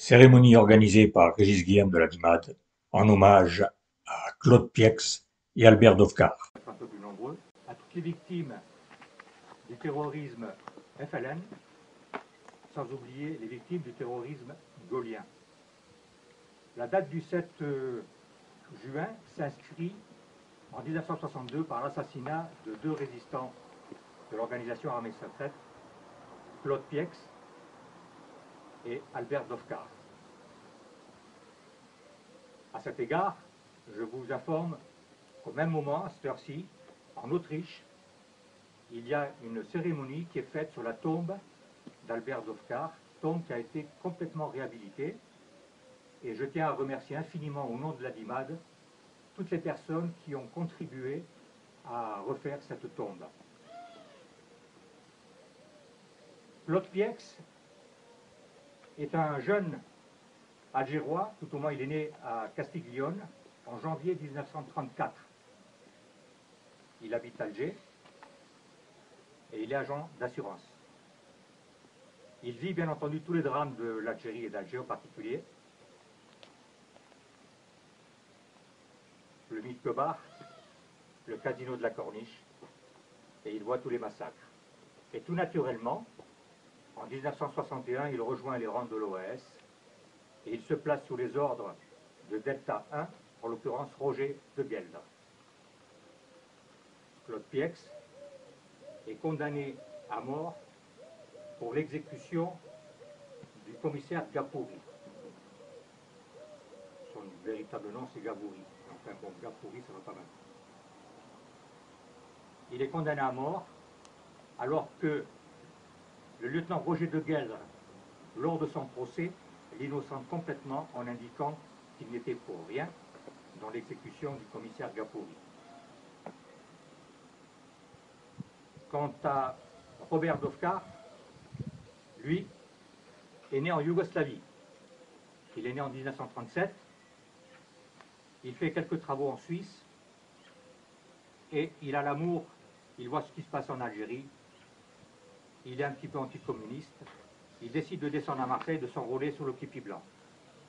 Cérémonie organisée par Régis Guillaume de la Dimade en hommage à Claude Pieix et Albert Dovkar. Un peu plus nombreux, à toutes les victimes du terrorisme FLN, sans oublier les victimes du terrorisme gaulien. La date du 7 juin s'inscrit en 1962 par l'assassinat de deux résistants de l'organisation armée secrète, Claude Pieix et Albert Dovkar. À cet égard, je vous informe qu'au même moment, à cette heure-ci, en Autriche, il y a une cérémonie qui est faite sur la tombe d'Albert Dovkar, tombe qui a été complètement réhabilitée. Et je tiens à remercier infiniment au nom de la DIMAD toutes les personnes qui ont contribué à refaire cette tombe. Claude Pieix est un jeune Algérois, tout au moins il est né à Castiglione en janvier 1934. Il habite Alger et il est agent d'assurance. Il vit bien entendu tous les drames de l'Algérie et d'Alger en particulier. Le mythe Kobar, le casino de la Corniche, et il voit tous les massacres. Et tout naturellement, en 1961, il rejoint les rangs de l'OAS et il se place sous les ordres de Delta 1, en l'occurrence Roger de Gueldre. Claude Pieix est condamné à mort pour l'exécution du commissaire Gapouri. Son véritable nom, c'est Gavouri. Enfin bon, Gapouri, ça va pas mal. Il est condamné à mort alors que le lieutenant Roger de Gueldre, lors de son procès, l'innocente complètement en indiquant qu'il n'était pour rien dans l'exécution du commissaire Gapouri. Quant à Robert Dovkar, lui, est né en Yougoslavie. Il est né en 1937. Il fait quelques travaux en Suisse et il a l'amour, il voit ce qui se passe en Algérie. Il est un petit peu anticommuniste. Il décide de descendre à Marseille, de s'enrôler sur le képi blanc.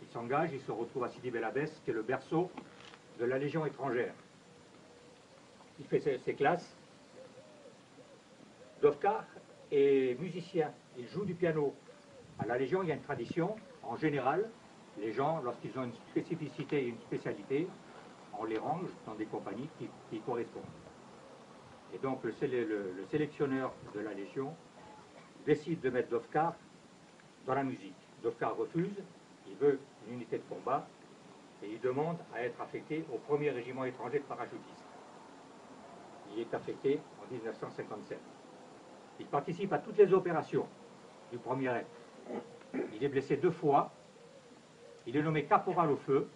Il s'engage, il se retrouve à Sidi Bel Abbès, qui est le berceau de la Légion étrangère. Il fait ses classes. Dovkar est musicien, il joue du piano. À la Légion, il y a une tradition. En général, les gens, lorsqu'ils ont une spécificité et une spécialité, on les range dans des compagnies qui correspondent. Et donc le sélectionneur de la Légion décide de mettre Dovkar dans la musique. Dovkar refuse, il veut une unité de combat et il demande à être affecté au 1er régiment étranger de parachutistes. Il est affecté en 1957. Il participe à toutes les opérations du 1er REP. Il est blessé 2 fois. Il est nommé caporal au feu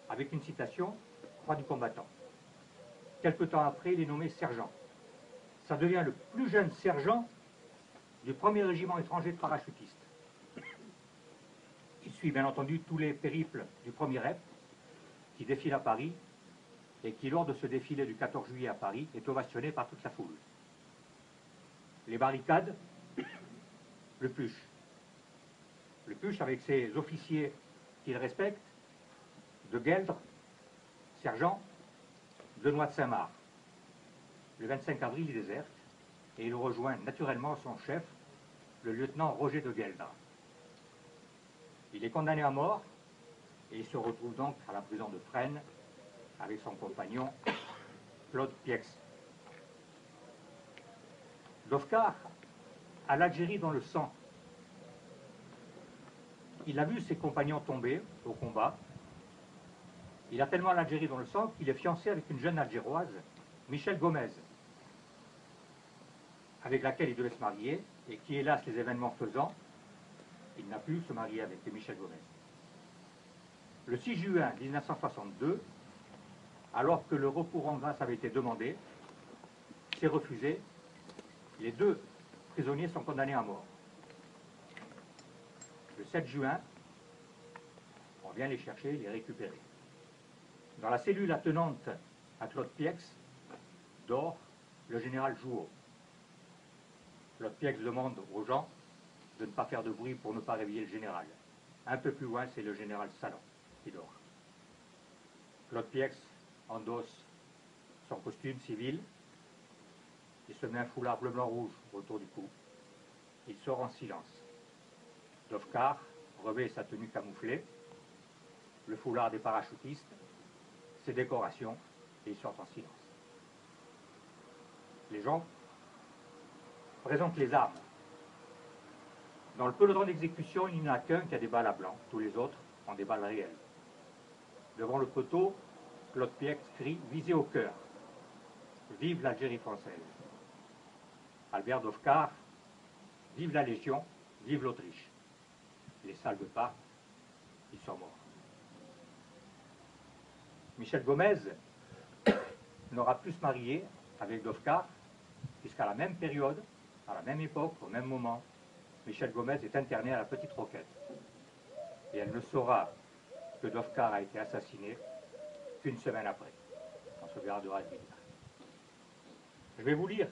avec une citation Croix du combattant. Quelque temps après, il est nommé sergent. Ça devient le plus jeune sergent du 1er régiment étranger de parachutistes. Il suit bien entendu tous les périples du 1er REP qui défile à Paris et qui, lors de ce défilé du 14 juillet à Paris, est ovationné par toute la foule. Les barricades, le Puch. Le Puch avec ses officiers qu'il respecte, de Gueldre, sergent, Benoît de Saint-Marc. Le 25 avril, il déserte et il rejoint naturellement son chef, le lieutenant Roger de Gueldre. Il est condamné à mort et il se retrouve donc à la prison de Fresnes avec son compagnon Claude Pieix. Dovkar a l'Algérie dans le sang. Il a vu ses compagnons tomber au combat. Il a tellement l'Algérie dans le sang qu'il est fiancé avec une jeune Algéroise, Michel Gomez, avec laquelle il devait se marier et qui, hélas, les événements faisant, il n'a pu se marier avec Michel Gomez. Le 6 juin 1962, alors que le recours en grâce avait été demandé, c'est refusé. Les 2 prisonniers sont condamnés à mort. Le 7 juin, on vient les chercher, les récupérer. Dans la cellule attenante à Claude Pieix dort le général Jouot. Claude Pieix demande aux gens de ne pas faire de bruit pour ne pas réveiller le général. Un peu plus loin, c'est le général Salon qui dort. Claude Piex endosse son costume civil, il se met un foulard bleu-blanc-rouge autour du cou, il sort en silence. Dovkar revêt sa tenue camouflée, le foulard des parachutistes, ses décorations, et il sort en silence. Les gens présentent les armes. Dans le peloton d'exécution, il n'y en a qu'un qui a des balles à blanc, tous les autres ont des balles réelles. Devant le poteau, Claude Piex crie « Visez au cœur !» Vive l'Algérie française. Albert Dovkar, vive la Légion, vive l'Autriche. Les salves partent, ils sont morts. Michel Gomez n'aura plus se marier avec Dovkar, puisqu'à la même période, à la même époque, au même moment, Michel Gomez est interné à la Petite Roquette. Et elle ne saura que Dovkar a été assassiné qu'une semaine après. On se gardera de dire. Je vais vous lire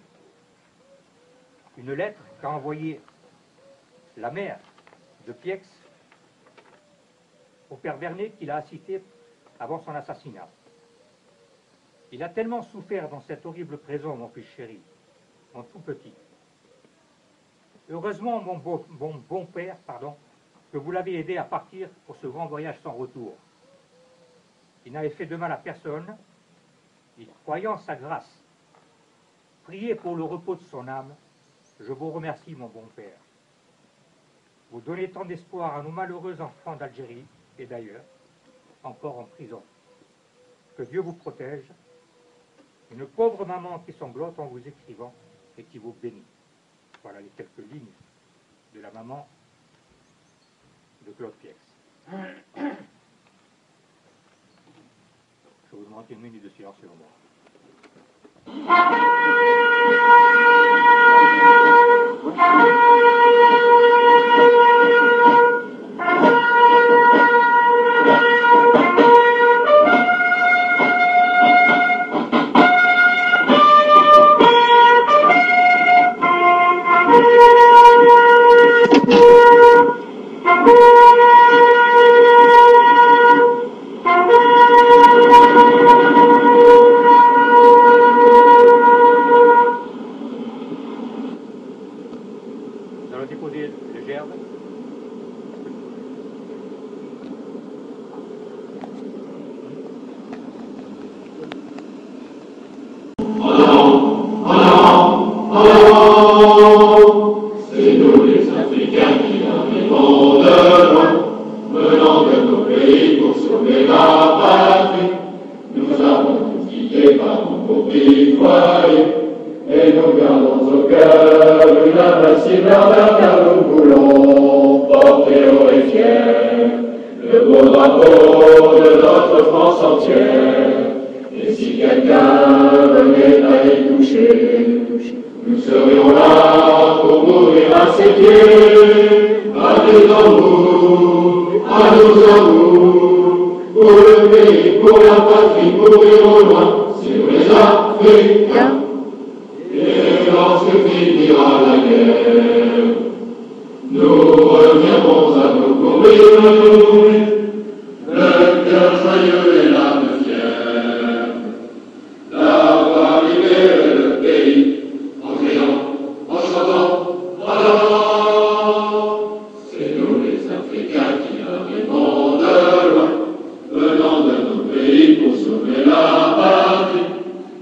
une lettre qu'a envoyée la mère de Piex au père Vernet qu'il a assisté avant son assassinat. Il a tellement souffert dans cette horrible prison, mon fils chéri, mon tout petit. Heureusement, mon bon père, que vous l'avez aidé à partir pour ce grand voyage sans retour. Il n'avait fait de mal à personne, il croyait en sa grâce. Priez pour le repos de son âme. Je vous remercie, mon bon père. Vous donnez tant d'espoir à nos malheureux enfants d'Algérie et d'ailleurs, encore en prison. Que Dieu vous protège. Une pauvre maman qui sanglote en vous écrivant et qui vous bénit. Voilà les quelques lignes de la maman de Claude Piex. Je vous demande une minute de silence sur moi. Nous allons déposer le gerbe. C'est nous les Africains qui arrivons de loin, venant de nos pays pour sauver la patrie. Nous avons tout quitté par nos pays foyers, et nous gardons au cœur une invincible ardeur, car nous voulons porter haut et fier le beau drapeau de notre France entière. Et si quelqu'un venait à y toucher, nous serions là pour mourir à ses pieds, à des tambours, à nos amours, pour le pays, pour la patrie, mourir au loin, c'est nous les Africains. Et lorsque finira la guerre, nous reviendrons à nos communes, le cœur joyeux et l'âme fière, d'avoir libéré le pays, en criant, en chantant, en avant. C'est nous les Africains qui arrivons de loin, venant de nos pays pour sauver la patrie.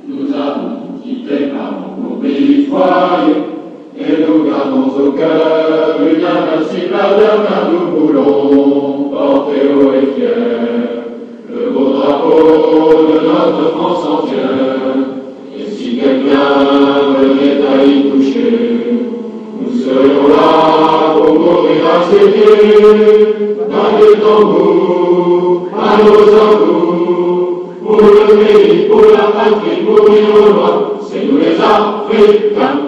Nous avons quitté par nos pays foyers, et nous gardons au cœur une invincible ardeur, car nous voulons porter haut et fier le beau drapeau de notre France entière. Et si quelqu'un venait à y toucher, nous serions là pour mourir à ses pieds, dans les tambours, à nos amours, pour le pays, pour la patrie, mourir au loin, c'est nous les Africains.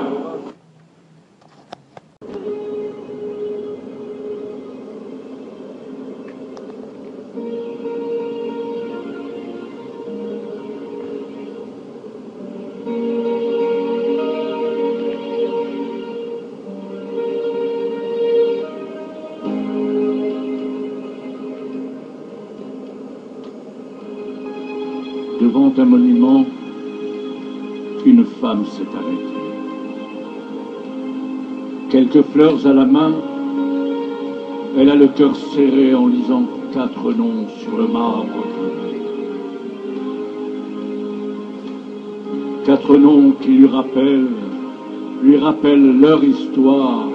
Devant un monument, une femme s'est arrêtée. Quelques fleurs à la main, elle a le cœur serré en lisant 4 noms sur le marbre. 4 noms qui lui rappellent leur histoire,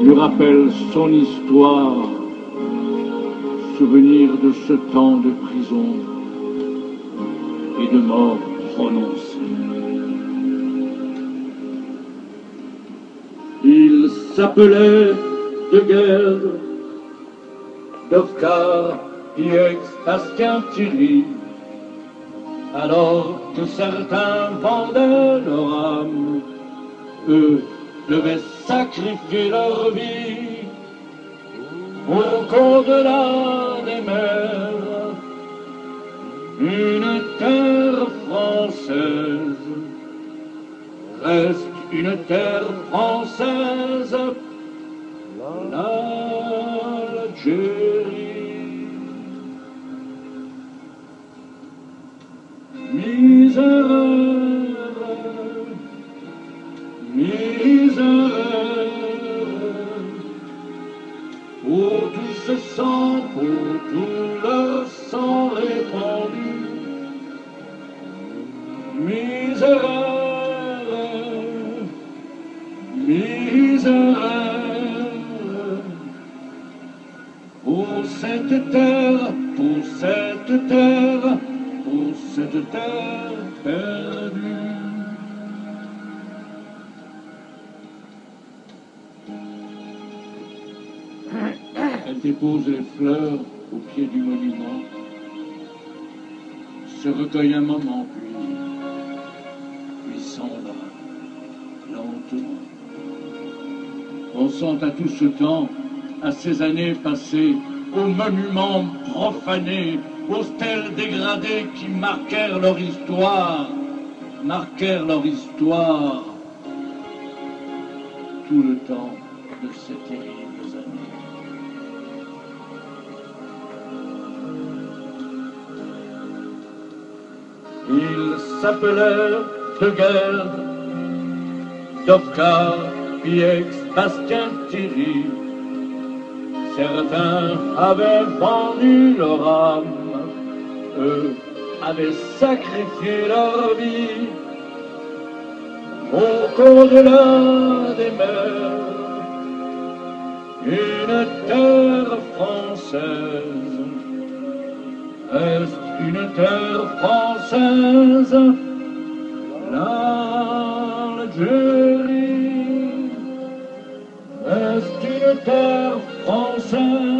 lui rappellent son histoire, souvenir de ce temps de prison et de mort prononcée. Il s'appelait de guerre, Dovkar, Piex, Bastien, Thierry, alors que certains vendaient leur âme, eux devaient sacrifier leur vie au qu'au-delà des mers, une terre française reste une terre française, l'Algérie. Misère, misère, pour tout ce sang, pour tout leur sang répandu. Misère, misère, pour cette terre, pour cette terre, pour cette terre perdue. Elle dépose les fleurs au pied du monument, se recueille un moment, puis s'en va, lentement. Pensant à tout ce temps, à ces années passées, aux monuments profanés, aux stèles dégradées qui marquèrent leur histoire, tout le temps de ces terribles années. Il s'appelait de guerre, Dovkar, Piex, Bastien, Thierry. Certains avaient vendu leur âme, eux avaient sacrifié leur vie au qu'au-delà des mers, une terre française reste une terre française, l'Algérie reste une terre française.